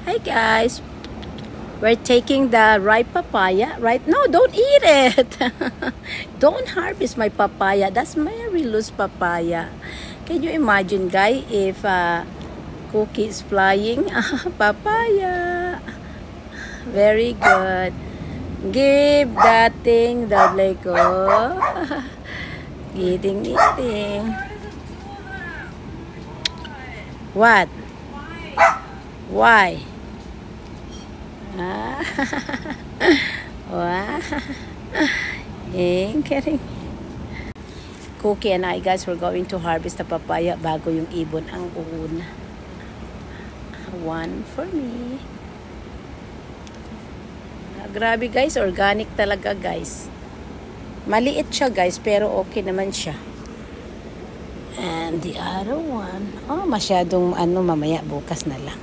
Hi guys, we're taking the ripe papaya, right? No, don't eat it. Don't harvest my papaya. That's Mary Lou's papaya. Can you imagine, guys, if Cookie is flying? Papaya. Very good. Give that thing the Lego. Eating. What? Why? Wow. Kidding. Cookie and I, guys, we're going to harvest the papaya bago yung ibon ang uuna. One for me. Grabe guys, organic talaga guys. Maliit siya guys, pero okay naman siya. And the other one, masyadong mamaya bukas na lang.